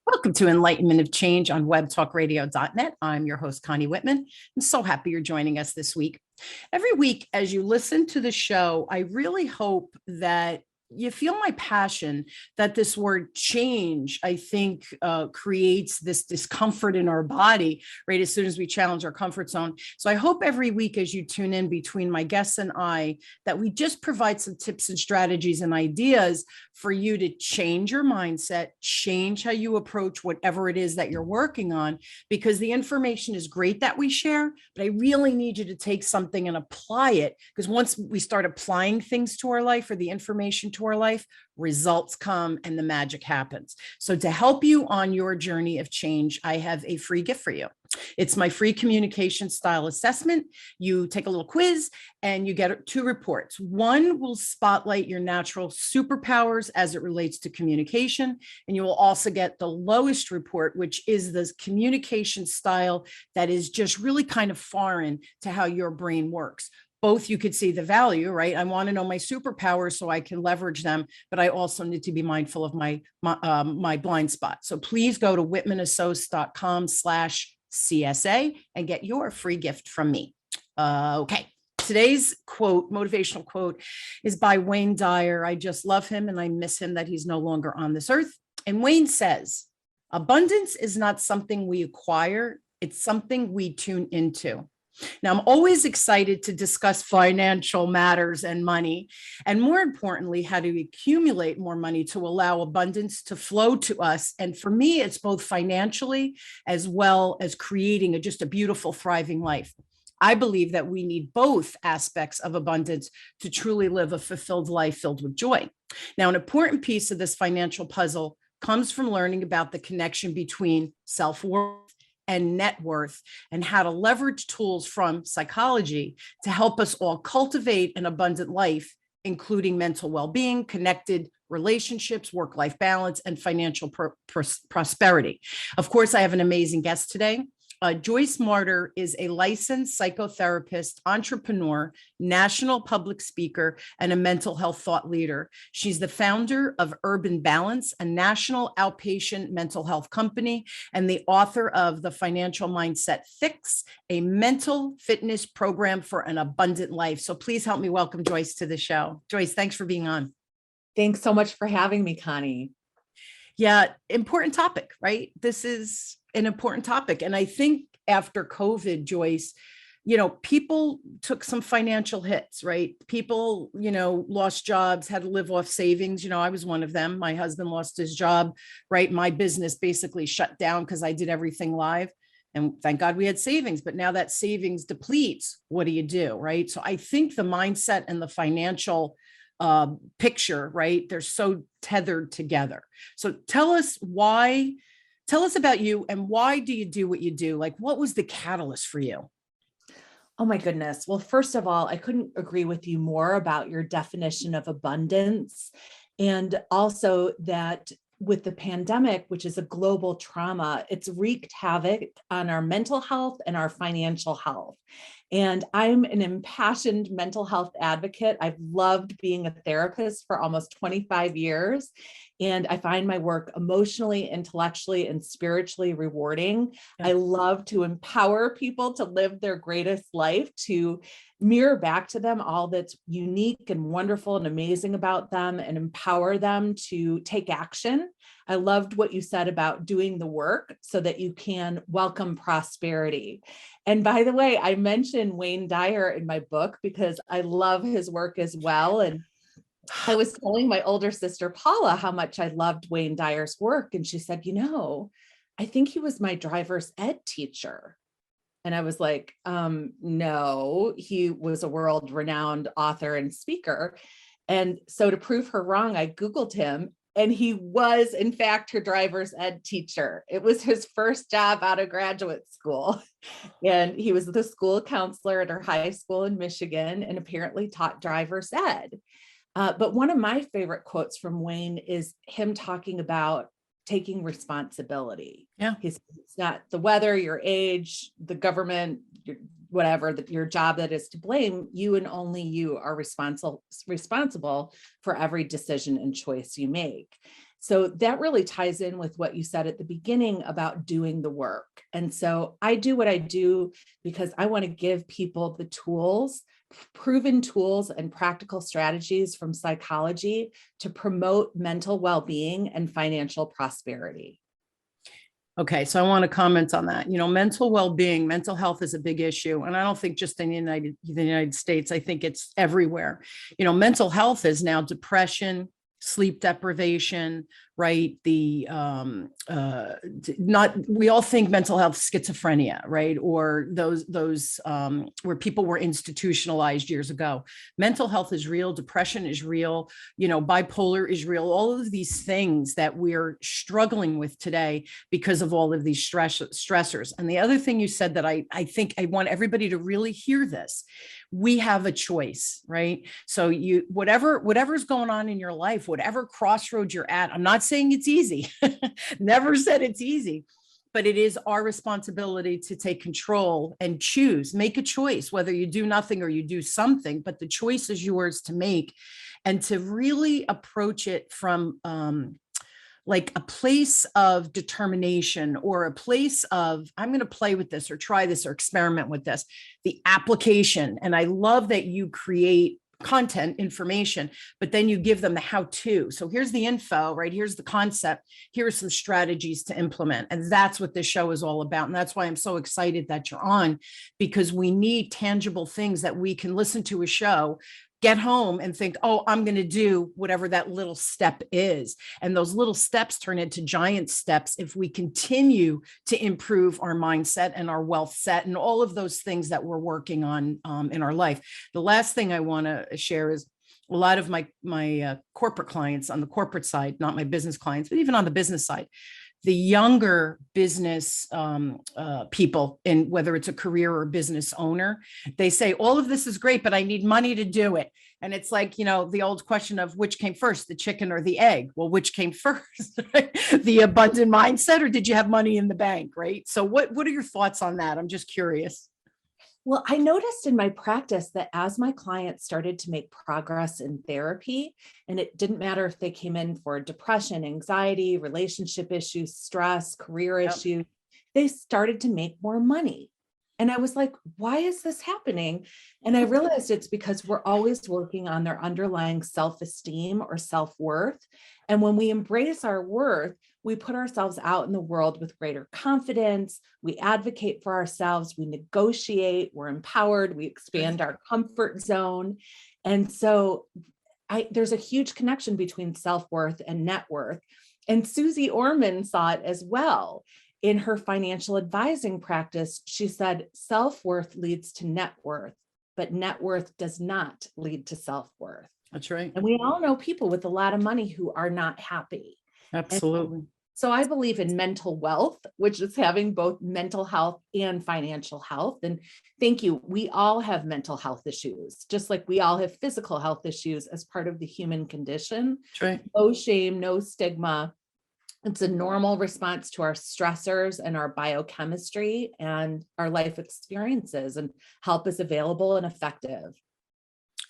Welcome to Enlightenment of Change on webtalkradio.net. I'm your host, Connie Whitman. I'm so happy you're joining us this week. Every week, as you listen to the show, I really hope that you feel my passion that this word change, I think, creates this discomfort in our body, right? As soon as we challenge our comfort zone. So I hope every week as you tune in between my guests and I, that we just provide some tips and strategies and ideas for you to change your mindset, change how you approach whatever it is that you're working on, because the information is great that we share, but I really need you to take something and apply it. Because once we start applying things to our life or the information to our life, results come and the magic happens. So to help you on your journey of change, I have a free gift for you. It's my free communication style assessment. You take a little quiz and you get 2 reports. One will spotlight your natural superpowers as it relates to communication. And you will also get the lowest report, which is the communication style that is just really kind of foreign to how your brain works. Both you could see the value, right? I want to know my superpowers so I can leverage them, but I also need to be mindful of my blind spot. So please go to whitmanassociates.com/CSA and get your free gift from me. Okay. Today's quote, motivational quote, is by Wayne Dyer. I just love him and I miss him that he's no longer on this earth. And Wayne says, abundance is not something we acquire. It's something we tune into. Now, I'm always excited to discuss financial matters and money, and more importantly, how to accumulate more money to allow abundance to flow to us. And for me, it's both financially as well as creating just a beautiful, thriving life. I believe that we need both aspects of abundance to truly live a fulfilled life filled with joy. Now, an important piece of this financial puzzle comes from learning about the connection between self-worth and net worth, and how to leverage tools from psychology to help us all cultivate an abundant life, including mental well-being, connected relationships, work-life balance, and financial prosperity. Of course, I have an amazing guest today. Joyce Marter is a licensed psychotherapist, entrepreneur, national public speaker, and a mental health thought leader. She's the founder of Urban Balance, a national outpatient mental health company, and the author of The Financial Mindset Fix, a mental fitness program for an abundant life. So please help me welcome Joyce to the show. Joyce, thanks for being on. Thanks so much for having me, Connie. Yeah, important topic, right? This is an important topic. And I think after COVID, Joyce, people took some financial hits, right? People, lost jobs, had to live off savings. I was one of them. My husband lost his job, right? My business basically shut down because I did everything live. And thank God we had savings, but now that savings depletes, what do you do, right? So I think the mindset and the financial picture, right? They're so tethered together. So tell us about you and why do you do what you do? Like, what was the catalyst for you? Oh my goodness. Well, first of all, I couldn't agree with you more about your definition of abundance. And also that with the pandemic, which is a global trauma, it's wreaked havoc on our mental health and our financial health. And I'm an impassioned mental health advocate. I've loved being a therapist for almost 25 years. And I find my work emotionally, intellectually, and spiritually rewarding. Yeah. I love to empower people to live their greatest life, to mirror back to them all that's unique and wonderful and amazing about them, and empower them to take action. I loved what you said about doing the work so that you can welcome prosperity. And by the way, I mentioned Wayne Dyer in my book because I love his work as well. And I was telling my older sister, Paula, how much I loved Wayne Dyer's work. And she said, I think he was my driver's ed teacher. And I was like, no, he was a world-renowned author and speaker. And so to prove her wrong, I Googled him, and he was, in fact, her driver's ed teacher. It was his first job out of graduate school. And he was the school counselor at her high school in Michigan and apparently taught driver's ed. But one of my favorite quotes from Wayne is him talking about taking responsibility. Yeah. It's not the weather, your age, the government, whatever, your job that is to blame. You and only you are responsible for every decision and choice you make. So that really ties in with what you said at the beginning about doing the work. And so I do what I do because I want to give people the tools, proven tools and practical strategies from psychology to promote mental well-being and financial prosperity. Okay, so I want to comment on that. Mental well-being, mental health is a big issue, and I don't think just in the United States. I think it's everywhere. Mental health is now depression, sleep deprivation, right? Not, we all think mental health schizophrenia, right? Or those where people were institutionalized years ago. Mental health is real, depression is real, bipolar is real, all of these things that we're struggling with today because of all of these stressors. And the other thing you said that I think I want everybody to really hear this. We have a choice, right? So whatever's going on in your life, whatever crossroads you're at, I'm not saying it's easy. Never said it's easy, but it is our responsibility to take control and choose, make a choice, whether you do nothing or you do something, but the choice is yours to make, and to really approach it from like a place of determination, or a place of, I'm going to play with this or try this or experiment with this, the application. And I love that you create content information, but then you give them the how-to. So here's the info, right? Here's the concept. Here are some strategies to implement. And that's what this show is all about. And that's why I'm so excited that you're on, because we need tangible things that we can listen to a show, get home and think, oh, I'm going to do whatever that little step is. And those little steps turn into giant steps if we continue to improve our mindset and our wealth set and all of those things that we're working on in our life. The last thing I want to share is a lot of my corporate clients on the corporate side, not my business clients, but even on the business side, the younger business people, in whether it's a career or business owner, they say, all of this is great, but I need money to do it. And it's like, the old question of which came first, the chicken or the egg? Well, which came first, right? The abundant mindset, or did you have money in the bank, right? So what are your thoughts on that? I'm just curious. Well, I noticed in my practice that as my clients started to make progress in therapy, and it didn't matter if they came in for depression, anxiety, relationship issues, stress, career issues, they started to make more money. And I was like, why is this happening? And I realized it's because we're always working on their underlying self-esteem or self-worth. And when we embrace our worth, we put ourselves out in the world with greater confidence. We advocate for ourselves. We negotiate. We're empowered. We expand our comfort zone. And so there's a huge connection between self-worth and net worth. And Susie Orman saw it as well. In her financial advising practice, she said, self-worth leads to net worth, but net worth does not lead to self-worth. That's right. And we all know people with a lot of money who are not happy. Absolutely. And so I believe in mental wealth, which is having both mental health and financial health. And thank you. We all have mental health issues, just like we all have physical health issues as part of the human condition. That's right. No shame, no stigma. It's a normal response to our stressors and our biochemistry and our life experiences, and help is available and effective.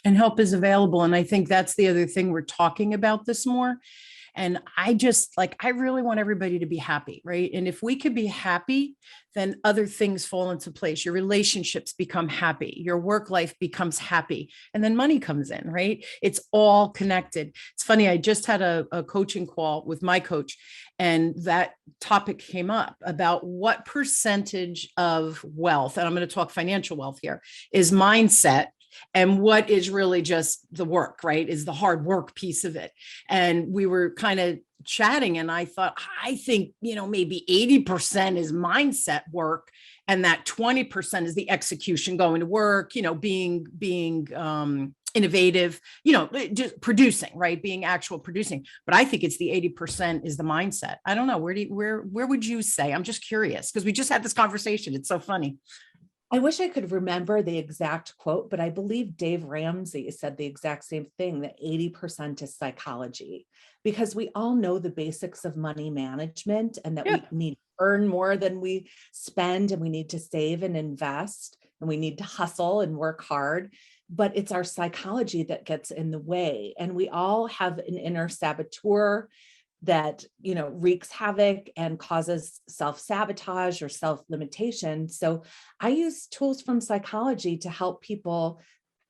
And help is available. And I think that's the other thing we're talking about this more. And I really want everybody to be happy, right? And if we could be happy, then other things fall into place. Your relationships become happy. Your work life becomes happy. And then money comes in, right? It's all connected. It's funny. I just had a coaching call with my coach, and that topic came up about what percentage of wealth, and I'm going to talk financial wealth here, is mindset, and what is really just the work, right? Is the hard work piece of it. And we were kind of chatting, and I thought, I think, maybe 80% is mindset work, and that 20% is the execution, going to work, being innovative, just producing, right? Being actual producing. But I think it's the 80% is the mindset. I don't know. Where would you say? I'm just curious, because we just had this conversation. It's so funny. I wish I could remember the exact quote, but I believe Dave Ramsey said the exact same thing, that 80% is psychology, because we all know the basics of money management, and that we need to earn more than we spend, and we need to save and invest, and we need to hustle and work hard. But it's our psychology that gets in the way. And we all have an inner saboteur that, wreaks havoc and causes self-sabotage or self-limitation. So I use tools from psychology to help people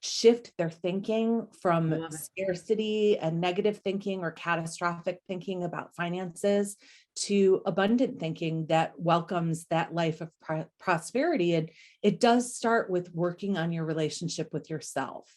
shift their thinking I from love it. scarcity and negative thinking or catastrophic thinking about finances to abundant thinking that welcomes that life of prosperity. And it does start with working on your relationship with yourself.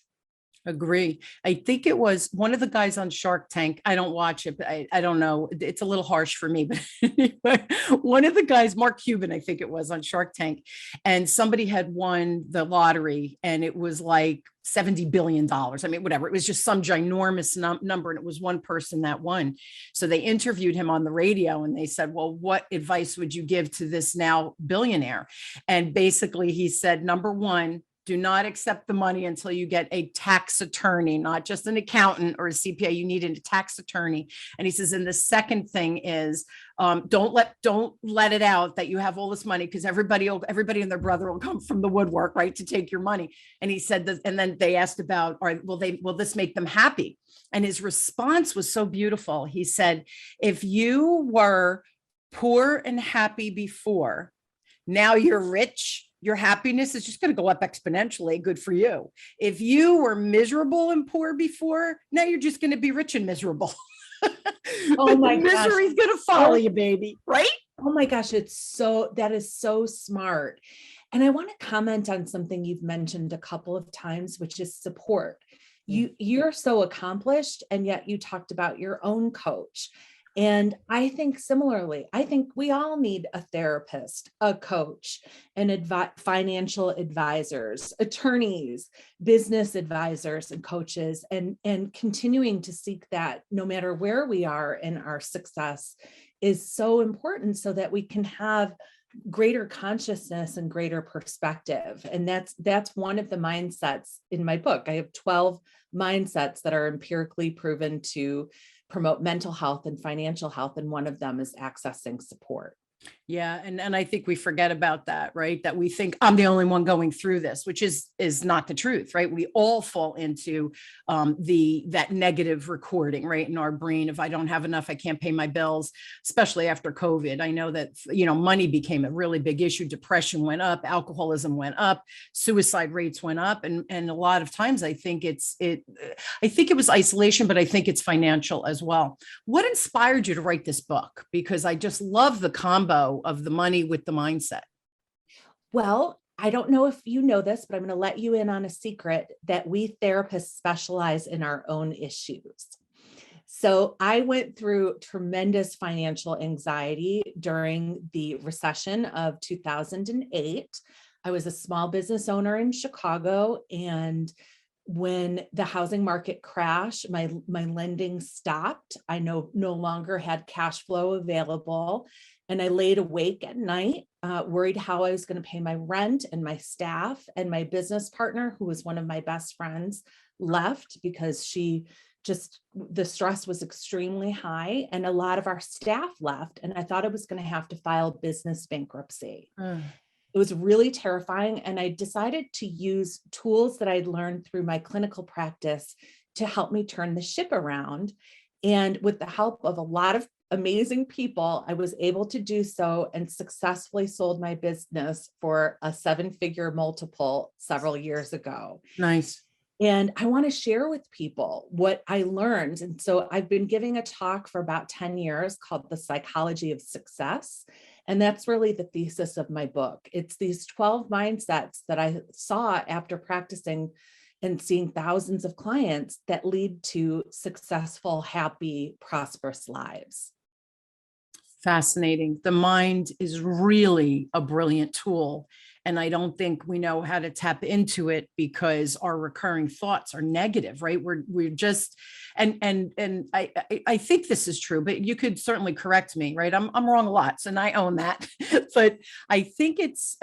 Agree. I think it was one of the guys on Shark Tank. I don't watch it, but I don't know. It's a little harsh for me, but anyway, one of the guys, Mark Cuban, I think it was on Shark Tank, and somebody had won the lottery and it was like $70 billion. I mean, whatever. It was just some ginormous number. And it was one person that won. So they interviewed him on the radio and they said, well, what advice would you give to this now billionaire? And basically he said, number one, do not accept the money until you get a tax attorney, not just an accountant or a CPA. You need a tax attorney. And he says, and the second thing is, don't let it out that you have all this money, because everybody and their brother will come from the woodwork, right, to take your money. And he said that, and then they asked about, all right, will this make them happy? And his response was so beautiful. He said, if you were poor and happy before, now you're rich, your happiness is just going to go up exponentially. Good for you. If you were miserable and poor before, now you're just going to be rich and miserable. Oh my gosh. Misery is going to follow you, baby. Right? Oh my gosh. That is so smart. And I want to comment on something you've mentioned a couple of times, which is support. You're so accomplished, and yet you talked about your own coach. And I think similarly, I think we all need a therapist, a coach, and financial advisors, attorneys, business advisors, and coaches, and continuing to seek that no matter where we are in our success is so important so that we can have greater consciousness and greater perspective. And that's one of the mindsets in my book. I have 12 mindsets that are empirically proven to promote mental health and financial health. And one of them is accessing support. Yeah. And I think we forget about that, right? That we think I'm the only one going through this, which is not the truth, right? We all fall into that negative recording, right? In our brain. If I don't have enough, I can't pay my bills, especially after COVID. I know that, money became a really big issue. Depression went up, alcoholism went up, suicide rates went up. And a lot of times I think I think it was isolation, but I think it's financial as well. What inspired you to write this book? Because I just love the combo of the money with the mindset. Well, I don't know if you know this, but I'm going to let you in on a secret that we therapists specialize in our own issues. So I went through tremendous financial anxiety during the recession of 2008. I was a small business owner in Chicago, and when the housing market crashed, my lending stopped. I no longer had cash flow available. And I laid awake at night, worried how I was going to pay my rent, and my staff, and my business partner, who was one of my best friends, left because the stress was extremely high, and a lot of our staff left. And I thought I was going to have to file business bankruptcy. It was really terrifying. And I decided to use tools that I'd learned through my clinical practice to help me turn the ship around. And with the help of a lot of amazing people, I was able to do so and successfully sold my business for a 7-figure multiple several years ago. Nice. And I want to share with people what I learned. And so I've been giving a talk for about 10 years called The Psychology of Success. And that's really the thesis of my book. It's these 12 mindsets that I saw after practicing and seeing thousands of clients that lead to successful, happy, prosperous lives. Fascinating. The mind is really a brilliant tool. And I don't think we know how to tap into it because our recurring thoughts are negative, right? We're just, and I think this is true, but you could certainly correct me, right? I'm wrong a lot, and I own that. But I think it's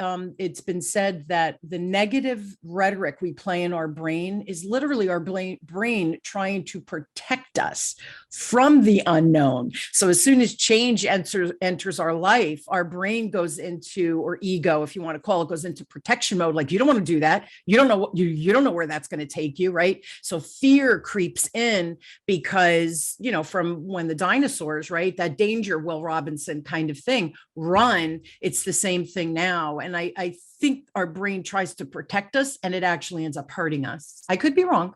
been said that the negative rhetoric we play in our brain is literally our brain trying to protect us from the unknown. So as soon as change enters our life, our brain goes into, or ego, if you want to call it, goes into protection mode. Like, you don't want to do that. You don't know what you don't know where that's going to take you. Right. So fear creeps in because, from when the dinosaurs, right, that danger, Will Robinson kind of thing, run. It's the same thing now. And I think our brain tries to protect us and it actually ends up hurting us. I could be wrong.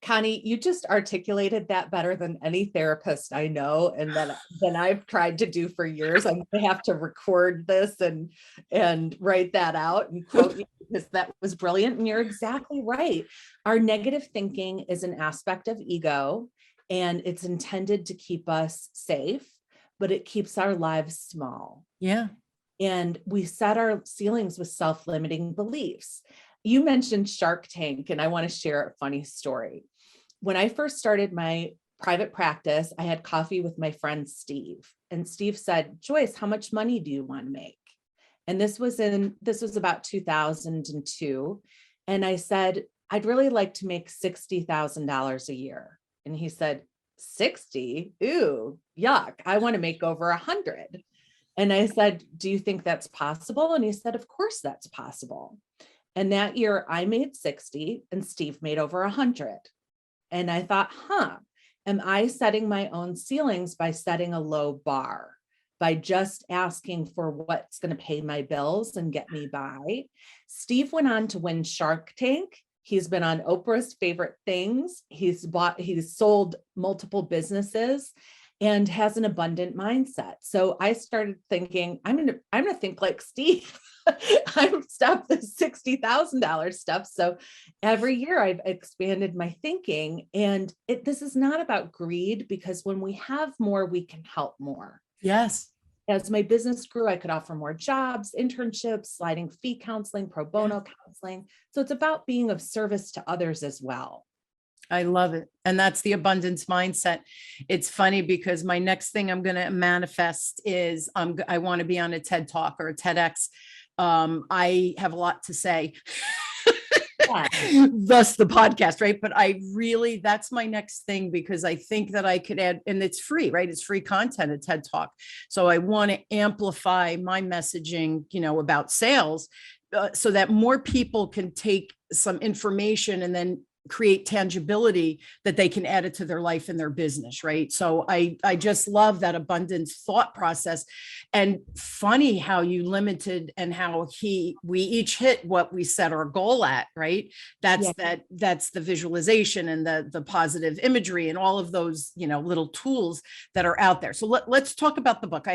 Connie, you just articulated that better than any therapist I know, and then I've tried to do for years. I'm going to have to record this and write that out and quote you, because that was brilliant. And you're exactly right. Our negative thinking is an aspect of ego, and it's intended to keep us safe, but it keeps our lives small. Yeah. And we set our ceilings with self-limiting beliefs. You mentioned Shark Tank, and I want to share a funny story. When I first started my private practice, I had coffee with my friend Steve, and Steve said, "Joyce, how much money do you want to make?" And this was about 2002. And I said, "I'd really like to make $60,000 a year." And he said, 60? Ooh, yuck. I want to make over 100. And I said, "Do you think that's possible?" And he said, "Of course that's possible." And that year I made 60 and Steve made over 100. And I thought, am I setting my own ceilings by setting a low bar, by just asking for what's going to pay my bills and get me by? Steve went on to win Shark Tank. He's been on Oprah's Favorite Things. He's sold multiple businesses and has an abundant mindset. So I started thinking, I'm gonna think like Steve. I'm stop the $60,000 stuff. So every year I've expanded my thinking, and this is not about greed, because when we have more, we can help more. Yes. As my business grew, I could offer more jobs, internships, sliding fee counseling, pro bono counseling. So it's about being of service to others as well. I love it. And that's the abundance mindset. It's funny because my next thing I'm going to manifest is I want to be on a TED Talk or a TEDx. I have a lot to say. Thus the podcast, right? But that's my next thing, because I think that I could add, and it's free, right? It's free content, a TED Talk. So I want to amplify my messaging, about sales, so that more people can take some information and then create tangibility that they can add it to their life and their business. Right. So I just love that abundance thought process. And funny how you limited and how we each hit what we set our goal at. Right. That's the visualization and the positive imagery and all of those, little tools that are out there. So let's talk about the book.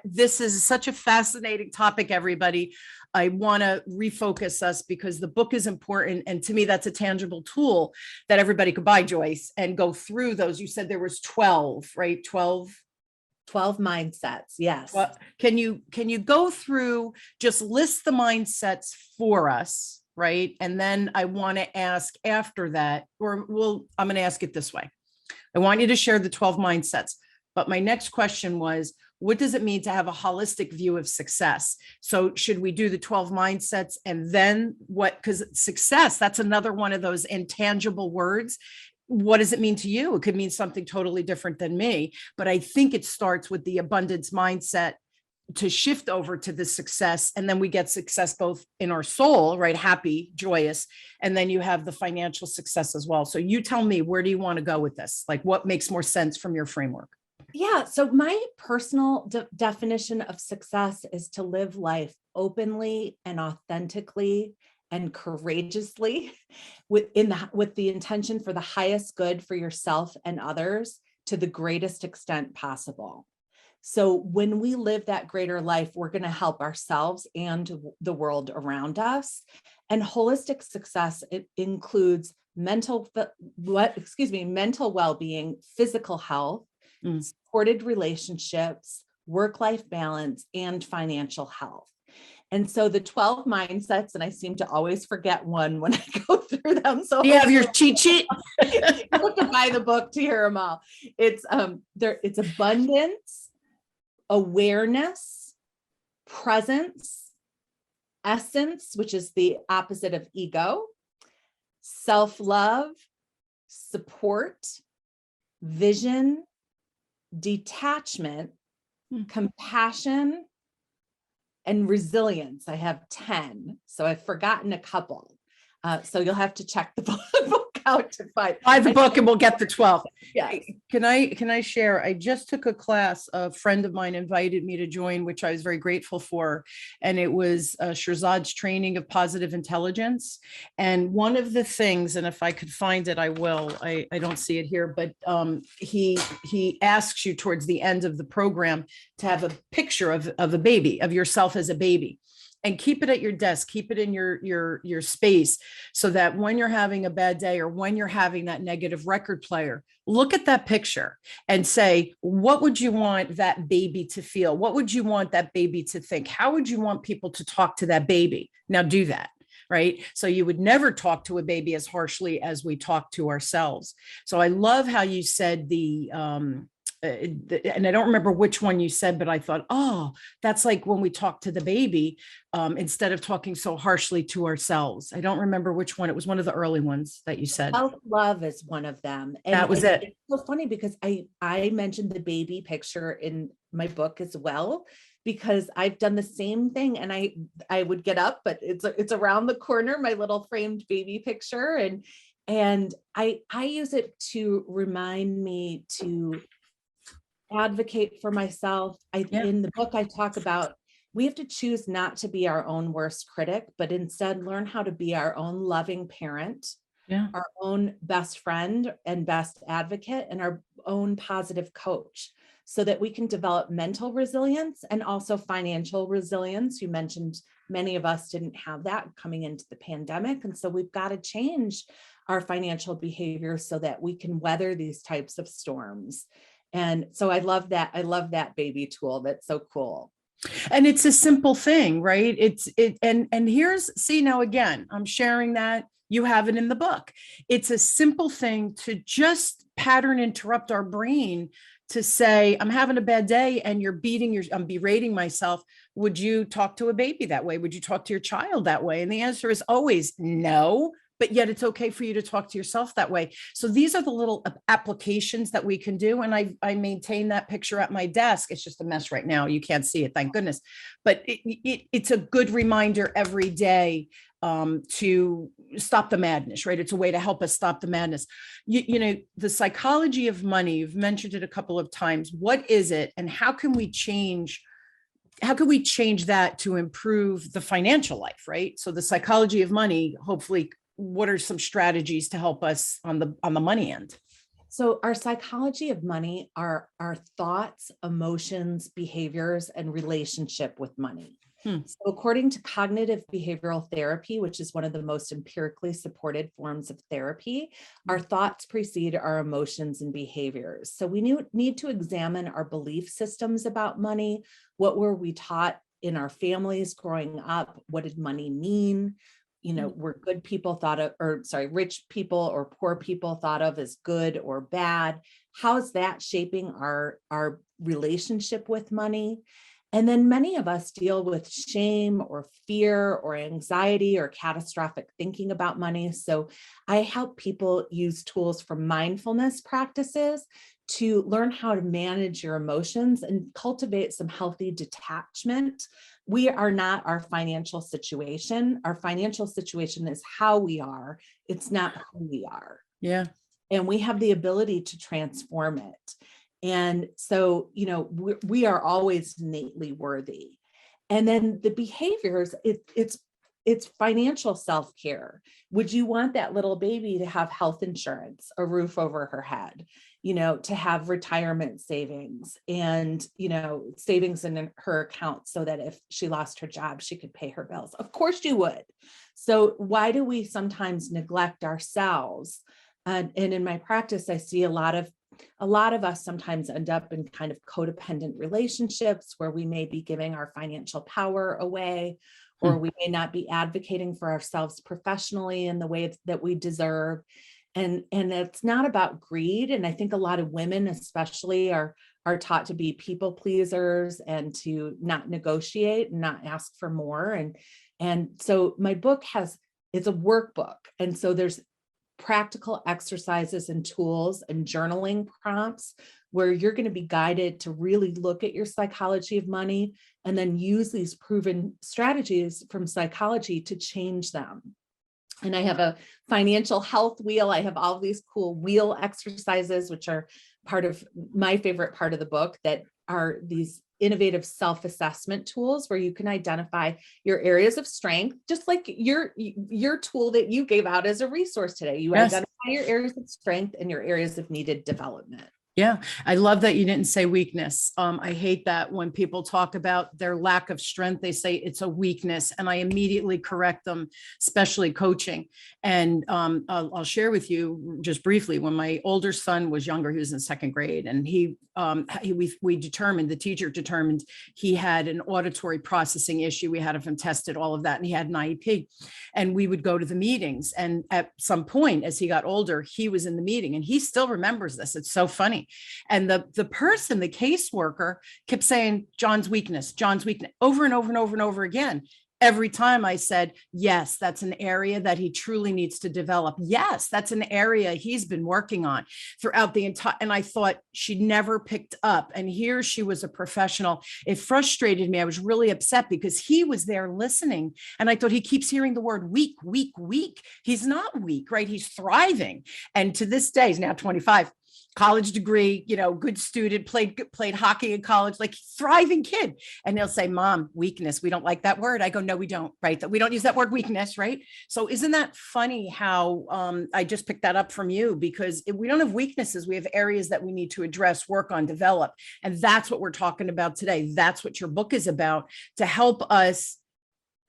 This is such a fascinating topic, everybody. I want to refocus us because the book is important. And to me, that's a tangible tool that everybody could buy, Joyce, and go through those. You said there was 12, right? 12 mindsets. Yes. Well, can you go through, just list the mindsets for us, right? And then I want to ask after that, I'm going to ask it this way. I want you to share the 12 mindsets. But my next question was, what does it mean to have a holistic view of success? So should we do the 12 mindsets and then what? Because success, that's another one of those intangible words. What does it mean to you? It could mean something totally different than me. But I think it starts with the abundance mindset to shift over to the success. And then we get success both in our soul, right? Happy, joyous. And then you have the financial success as well. So you tell me, where do you want to go with this? Like, what makes more sense from your framework? Yeah. So my personal definition of success is to live life openly and authentically and courageously with the intention for the highest good for yourself and others to the greatest extent possible. So when we live that greater life, we're going to help ourselves and the world around us. And holistic success, it includes mental well-being, physical health, supported relationships, work-life balance, and financial health. And so the 12 mindsets, and I seem to always forget one when I go through them. So you have your cheat sheet. You have to buy the book to hear them all. It's abundance, awareness, presence, essence, which is the opposite of ego, self-love, support, vision, detachment, compassion, And resilience, I have 10. So I've forgotten a couple. So you'll have to check the book out to find. Buy the book and we'll get the 12. Yes. Can I share? I just took a class, a friend of mine invited me to join, which I was very grateful for. And it was Shirzad's training of positive intelligence. And one of the things, and if I could find it, I will, I don't see it here, but he asks you towards the end of the program to have a picture of a baby, of yourself as a baby. And keep it at your desk, keep it in your space, so that when you're having a bad day or when you're having that negative record player, look at that picture and say, what would you want that baby to feel? What would you want that baby to think? How would you want people to talk to that baby? Now do that. Right. So you would never talk to a baby as harshly as we talk to ourselves. So I love how you said and I don't remember which one you said, but I thought, oh, that's like when we talk to the baby, instead of talking so harshly to ourselves. I don't remember which one. It was one of the early ones that you said. Self-love is one of them. And that was it. It's so funny because I mentioned the baby picture in my book as well, because I've done the same thing. And I would get up, but it's around the corner, my little framed baby picture. And I use it to remind me to advocate for myself. In the book, I talk about we have to choose not to be our own worst critic, but instead learn how to be our own loving parent, our own best friend and best advocate, and our own positive coach, so that we can develop mental resilience and also financial resilience. You mentioned many of us didn't have that coming into the pandemic. And so we've got to change our financial behavior so that we can weather these types of storms. And so I love that. I love that baby tool. That's so cool. And it's a simple thing, right? And see, now again, I'm sharing that you have it in the book. It's a simple thing to just pattern interrupt our brain to say, I'm having a bad day and I'm berating myself. Would you talk to a baby that way? Would you talk to your child that way? And the answer is always no. But yet it's okay for you to talk to yourself that way. So these are the little applications that we can do. And I maintain that picture at my desk. It's just a mess right now. You can't see it, thank goodness. But it's a good reminder every day to stop the madness, right? It's a way to help us stop the madness. You know, the psychology of money, you've mentioned it a couple of times. What is it and how can we change that to improve the financial life, right? So the psychology of money, hopefully, what are some strategies to help us on the money end? So our psychology of money are our thoughts, emotions, behaviors, and relationship with money. So according to cognitive behavioral therapy, which is one of the most empirically supported forms of therapy, our thoughts precede our emotions and behaviors. So we need to examine our belief systems about money. What were we taught in our families growing up? What did money mean? You know, were good people rich people or poor people thought of as good or bad? How is that shaping our relationship with money? And then many of us deal with shame or fear or anxiety or catastrophic thinking about money. So I help people use tools from mindfulness practices to learn how to manage your emotions and cultivate some healthy detachment. We are not our financial situation. Our financial situation is how we are. It's not who we are. Yeah. And we have the ability to transform it. And so, you know, we are always innately worthy. And then the behaviors, it's financial self-care. Would you want that little baby to have health insurance, a roof over her head, you know, to have retirement savings and, you know, savings in her account so that if she lost her job, she could pay her bills? Of course you would. So why do we sometimes neglect ourselves? And in my practice, I see a lot of us sometimes end up in kind of codependent relationships where we may be giving our financial power away, or we may not be advocating for ourselves professionally in the way that we deserve. And it's not about greed. And I think a lot of women especially are taught to be people pleasers and to not negotiate and not ask for more. And so my book it's a workbook. And so there's practical exercises and tools and journaling prompts where you're going to be guided to really look at your psychology of money and then use these proven strategies from psychology to change them. And I have a financial health wheel. I have all these cool wheel exercises, which are part of my favorite part of the book, that are these innovative self-assessment tools where you can identify your areas of strength, just like your tool that you gave out as a resource today. You Yes. identify your areas of strength and your areas of needed development. Yeah, I love that you didn't say weakness. I hate that when people talk about their lack of strength, they say it's a weakness, and I immediately correct them, especially coaching. And I'll share with you just briefly. When my older son was younger, he was in second grade, and we determined, the teacher determined he had an auditory processing issue. We had him tested, all of that, and he had an IEP. And we would go to the meetings. And at some point, as he got older, he was in the meeting, and he still remembers this. It's so funny. And the person, the caseworker, kept saying, John's weakness, over and over and over and over again. Every time I said, yes, that's an area that he truly needs to develop. Yes, that's an area he's been working on throughout the entire, and I thought she never picked up. And here she was a professional. It frustrated me. I was really upset because he was there listening. And I thought, he keeps hearing the word weak, weak, weak. He's not weak, right? He's thriving. And to this day, he's now 25. College degree, good student, played hockey in college, like thriving kid. And they'll say, Mom, weakness. We don't like that word. I go, no, we don't, right? That we don't use that word weakness, right? So isn't that funny how I just picked that up from you? Because we don't have weaknesses. We have areas that we need to address, work on, develop. And that's what we're talking about today. That's what your book is about, to help us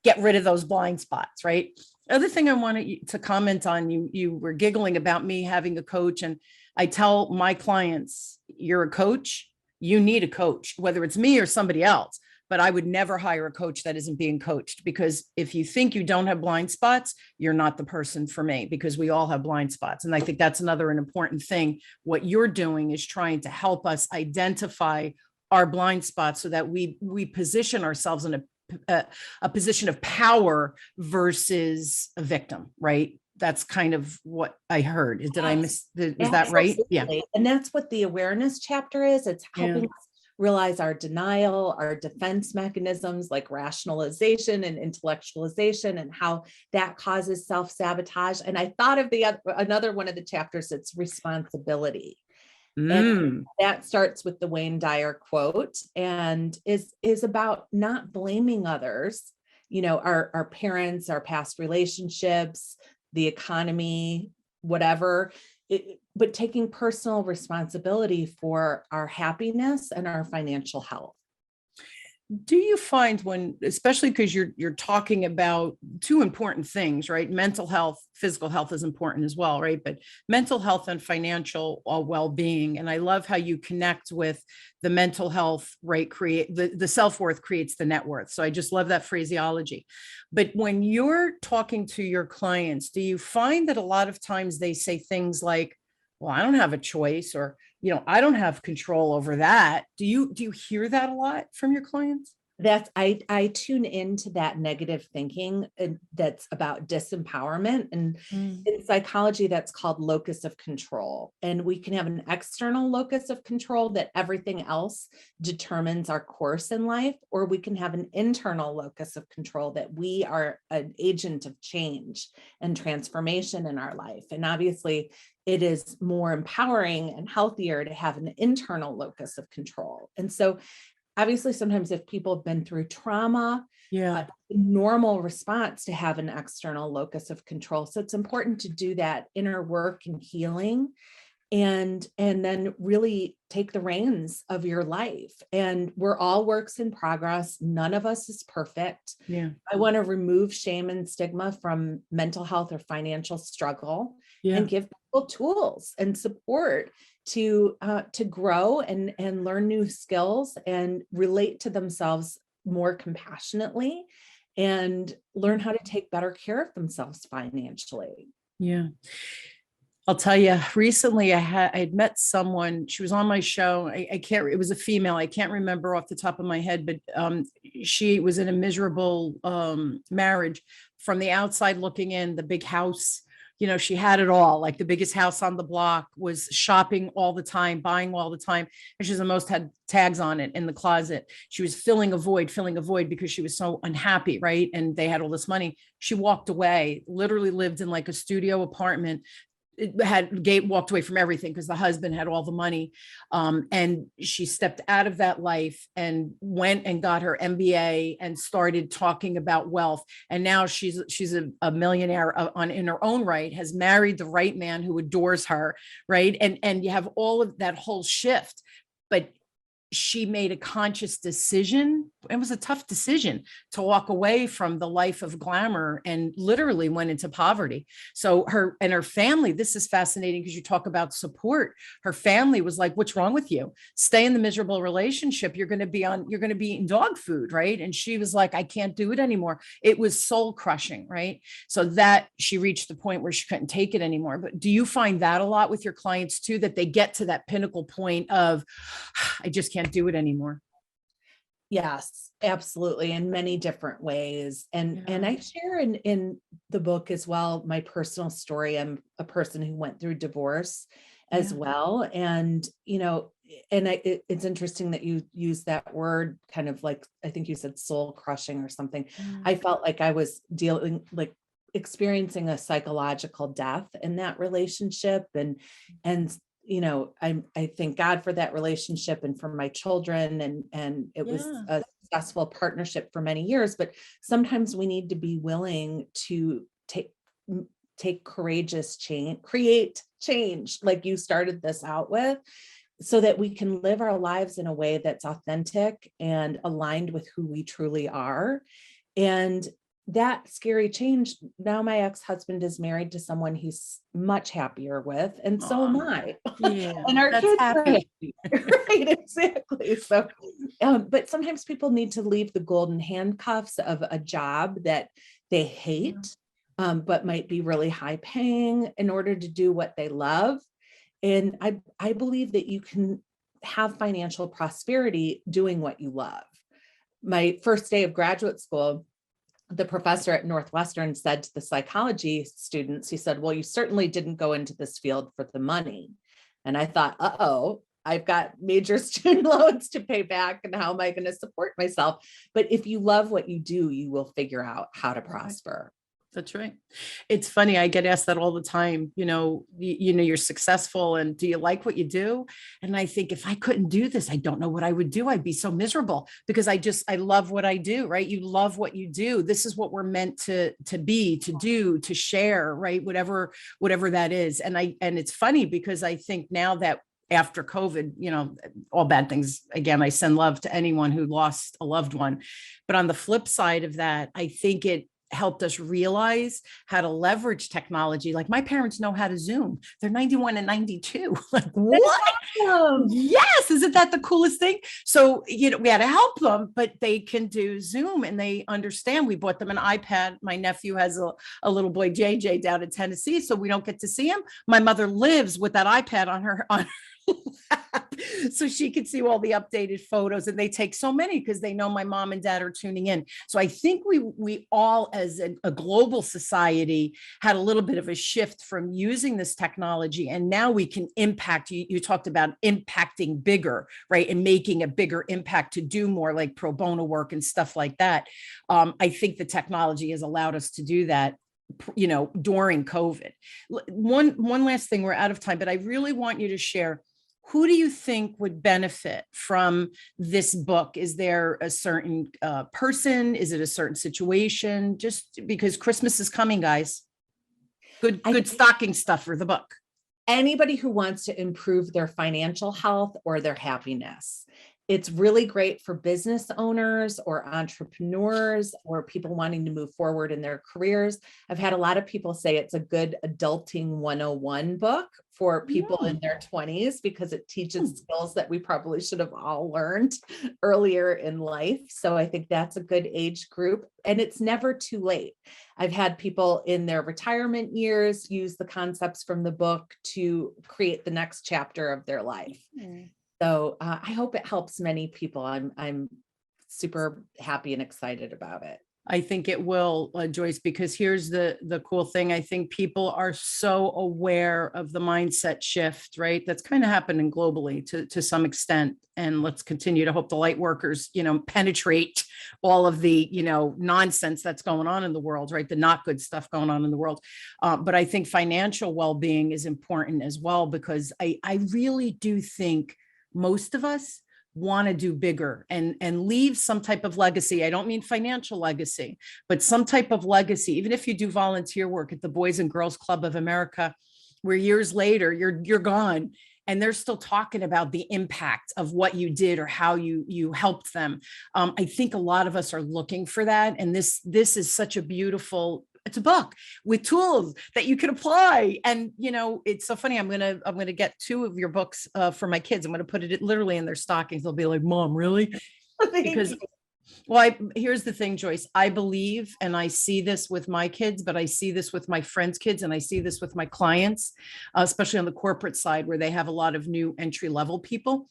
get rid of those blind spots, right? Other thing I wanted to comment on, you were giggling about me having a coach, and I tell my clients, you're a coach, you need a coach, whether it's me or somebody else, but I would never hire a coach that isn't being coached, because if you think you don't have blind spots, you're not the person for me, because we all have blind spots. And I think that's an important thing. What you're doing is trying to help us identify our blind spots so that we position ourselves in a position of power versus a victim, right? That's kind of what I heard. Did I miss? Is that right? Yeah. And that's what the awareness chapter is. It's helping us realize our denial, our defense mechanisms like rationalization and intellectualization, and how that causes self-sabotage. And I thought of another one of the chapters, it's responsibility. And that starts with the Wayne Dyer quote, and is about not blaming others, our parents, our past relationships, the economy, whatever, but taking personal responsibility for our happiness and our financial health. Do you find when, especially because you're talking about two important things, right? Mental health, physical health is important as well, right? But mental health and financial well-being. And I love how you connect with the mental health, right? The self-worth creates the net worth. So I just love that phraseology. But when you're talking to your clients, do you find that a lot of times they say things like, well, I don't have a choice, or, I don't have control over that. Do you hear that a lot from your clients? I tune into that negative thinking that's about disempowerment, and in psychology that's called locus of control. And we can have an external locus of control that everything else determines our course in life, or we can have an internal locus of control that we are an agent of change and transformation in our life. And obviously it is more empowering and healthier to have an internal locus of control. And so obviously, sometimes if people have been through trauma, the normal response to have an external locus of control. So it's important to do that inner work and healing, and then really take the reins of your life. And we're all works in progress. None of us is perfect. Yeah. I want to remove shame and stigma from mental health or financial struggle, and give people tools and support to grow and learn new skills and relate to themselves more compassionately, and learn how to take better care of themselves financially. Yeah. I'll tell you, recently I had met someone, she was on my show. I can't, it was a female. I can't remember off the top of my head, but she was in a miserable marriage. From the outside looking in, the big house, She had it all, like the biggest house on the block, was shopping all the time, buying all the time. And she's the most had tags on it in the closet. She was filling a void because she was so unhappy, right? And they had all this money. She walked away, literally lived in like a studio apartment. Walked away from everything because the husband had all the money. And she stepped out of that life and went and got her MBA and started talking about wealth. And now she's a millionaire in her own right, has married the right man who adores her, right? And you have all of that whole shift. But she made a conscious decision. It was a tough decision to walk away from the life of glamour and literally went into poverty. So her family, this is fascinating because you talk about support. Her family was like, what's wrong with you? Stay in the miserable relationship. You're going to be eating dog food, right? And she was like, I can't do it anymore. It was soul crushing, right? So that she reached the point where she couldn't take it anymore. But do you find that a lot with your clients too, that they get to that pinnacle point of, I just can't do it anymore? Yes, absolutely. In many different ways. And I share in the book as well, my personal story. I'm a person who went through divorce as well. And, it's interesting that you use that word, kind of like, I think you said soul crushing or something. I felt like I was experiencing a psychological death in that relationship. And I thank God for that relationship and for my children. And it was a successful partnership for many years, but sometimes we need to be willing to take courageous change, create change, like you started this out with, so that we can live our lives in a way that's authentic and aligned with who we truly are. And that scary change. Now my ex-husband is married to someone he's much happier with, and so am I. Yeah, And our that's kids are happy. happy. Right, exactly. So, but sometimes people need to leave the golden handcuffs of a job that they hate, but might be really high paying, in order to do what they love. And I believe that you can have financial prosperity doing what you love. My first day of graduate school, the professor at Northwestern said to the psychology students, he said, well, you certainly didn't go into this field for the money. And I thought, I've got major student loans to pay back, and how am I going to support myself? But if you love what you do, you will figure out how to prosper. That's right. It's funny. I get asked that all the time. You're successful, and do you like what you do? And I think, if I couldn't do this, I don't know what I would do. I'd be so miserable, because I love what I do, right? You love what you do. This is what we're meant to be, to do, to share, right? Whatever that is. And it's funny, because I think now that after COVID, all bad things, again, I send love to anyone who lost a loved one. But on the flip side of that, I think it helped us realize how to leverage technology. Like, my parents know how to Zoom. They're 91 and 92. Like, what? Awesome. Yes. Isn't that the coolest thing? So, we had to help them, but they can do Zoom and they understand. We bought them an iPad. My nephew has a little boy, JJ, down in Tennessee, so we don't get to see him. My mother lives with that iPad on her lap, so she could see all the updated photos, and they take so many because they know my mom and dad are tuning in. So I think we all, as a global society, had a little bit of a shift from using this technology, and now we can impact. You talked about impacting bigger, right? And making a bigger impact to do more, like pro bono work and stuff like that. I think the technology has allowed us to do that, during COVID. One last thing, we're out of time, but I really want you to share, who do you think would benefit from this book? Is there a certain person? Is it a certain situation? Just because Christmas is coming, guys. Good stocking stuffer, the book. Anybody who wants to improve their financial health or their happiness. It's really great for business owners or entrepreneurs or people wanting to move forward in their careers. I've had a lot of people say it's a good adulting 101 book for people in their 20s, because it teaches skills that we probably should have all learned earlier in life. So I think that's a good age group, and it's never too late. I've had people in their retirement years use the concepts from the book to create the next chapter of their life. So I hope it helps many people. I'm super happy and excited about it. I think it will, Joyce, because here's the cool thing. I think people are so aware of the mindset shift, right? That's kind of happening globally to some extent. And let's continue to hope the light workers, penetrate all of the, nonsense that's going on in the world, right? The not good stuff going on in the world. But I think financial well-being is important as well, because I really do think most of us want to do bigger and leave some type of legacy. I don't mean financial legacy, but some type of legacy. Even if you do volunteer work at the Boys and Girls Club of America, where years later you're gone and they're still talking about the impact of what you did or how you helped them. I think a lot of us are looking for that, and this is such a beautiful. It's a book with tools that you can apply. And, it's so funny. I'm going to get 2 of your books for my kids. I'm going to put it literally in their stockings. They'll be like, Mom, really? Because, well, here's the thing, Joyce, I believe, and I see this with my kids, but I see this with my friends' kids, and I see this with my clients, especially on the corporate side where they have a lot of new entry level people.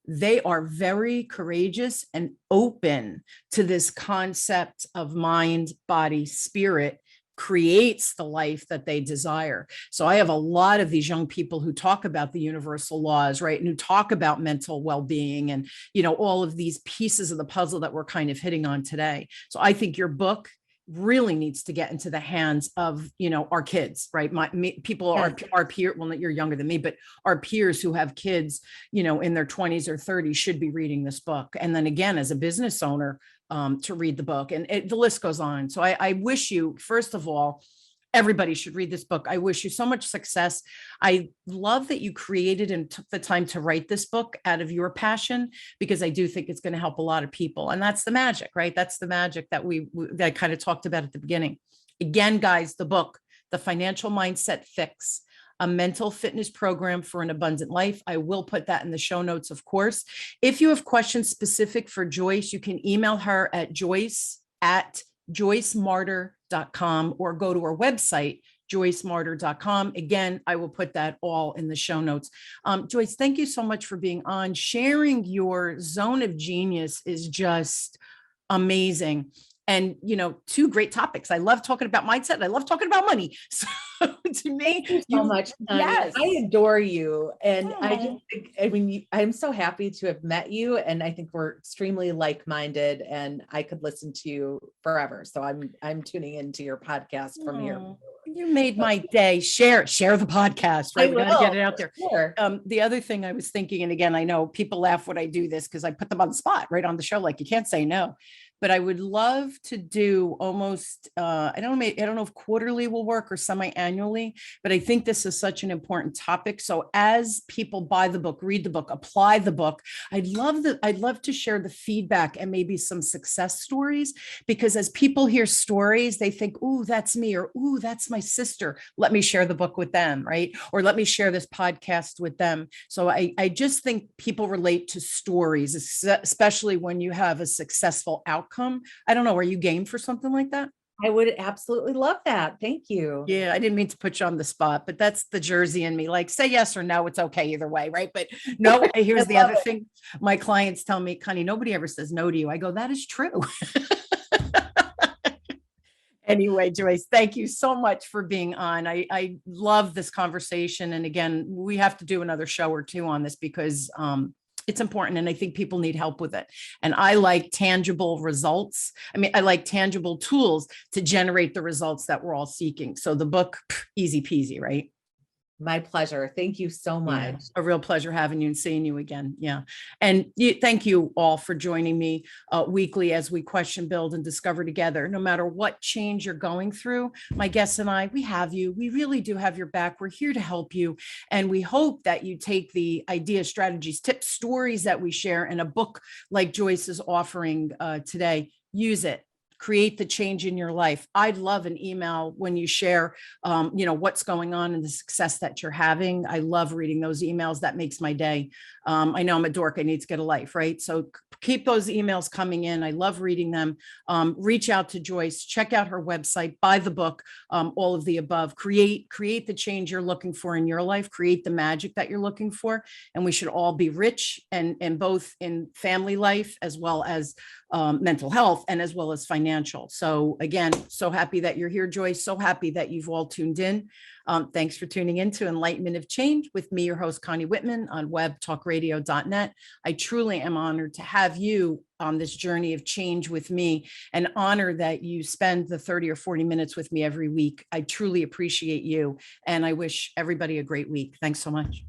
They are very courageous and open to this concept of mind, body, spirit creates the life that they desire. So I have a lot of these young people who talk about the universal laws, right? And who talk about mental well-being and, all of these pieces of the puzzle that we're kind of hitting on today. So I think your book really needs to get into the hands of, our kids, right? People are our peer. Well, you're younger than me, but our peers who have kids, in their 20s or 30s should be reading this book. And then again, as a business owner, to read the book, and the list goes on. So I wish you, first of all, everybody should read this book. I wish you so much success. I love that you created and took the time to write this book out of your passion, because I do think it's going to help a lot of people. And that's the magic, right? That's the magic that that I kind of talked about at the beginning. Again, guys, the book, The Financial Mindset Fix, a mental fitness program for an abundant life. I will put that in the show notes, of course. If you have questions specific for Joyce, you can email her at joyce@joycemarter.com or go to her website, joycemarter.com. Again, I will put that all in the show notes. Joyce, thank you so much for being on. Sharing your zone of genius is just amazing. And, 2 great topics. I love talking about mindset. And I love talking about money. So to me, thank you so much, Connie. Yes. I adore you. And Oh. I just think, I'm so happy to have met you. And I think we're extremely like-minded, and I could listen to you forever. So I'm tuning into your podcast from here. You made my day. Share the podcast, right? We got to get it out there. Sure. The other thing I was thinking, and again, I know people laugh when I do this because I put them on the spot right on the show. Like, you can't say no. But I would love to do almost, I don't know if quarterly will work or semi-annually, but I think this is such an important topic. So as people buy the book, read the book, apply the book, I'd love to share the feedback and maybe some success stories, because as people hear stories, they think, ooh, that's me, or ooh, that's my sister. Let me share the book with them, right? Or let me share this podcast with them. So I just think people relate to stories, especially when you have a successful outcome. I don't know. Are you game for something like that? I would absolutely love that. Thank you. Yeah, I didn't mean to put you on the spot, but that's the Jersey in me. Like, say yes or no, it's okay either way, right? But no, here's the other thing. My clients tell me, Connie, nobody ever says no to you. I go, that is true. Anyway, Joyce, thank you so much for being on. I love this conversation. And again, we have to do another show or 2 on this, because it's important. And I think people need help with it. And I like tangible results. I mean, I like tangible tools to generate the results that we're all seeking. So the book, easy peasy, right? My pleasure. Thank you so much. Yeah, a real pleasure having you and seeing you again. Yeah. And thank you all for joining me weekly as we question, build, and discover together. No matter what change you're going through, my guests and I, we have you. We really do have your back. We're here to help you. And we hope that you take the ideas, strategies, tips, stories that we share in a book like Joyce is offering today. Use it. Create the change in your life. I'd love an email when you share, what's going on and the success that you're having. I love reading those emails. That makes my day. I know I'm a dork. I need to get a life, right? So keep those emails coming in. I love reading them. Reach out to Joyce, check out her website, buy the book, all of the above. Create the change you're looking for in your life, create the magic that you're looking for. And we should all be rich and both in family life as well as mental health and as well as financial. So again, so happy that you're here, Joyce. So happy that you've all tuned in. Thanks for tuning in to Enlightenment of Change with me, your host, Connie Whitman on webtalkradio.net. I truly am honored to have you on this journey of change with me, and honor that you spend the 30 or 40 minutes with me every week. I truly appreciate you, and I wish everybody a great week. Thanks so much.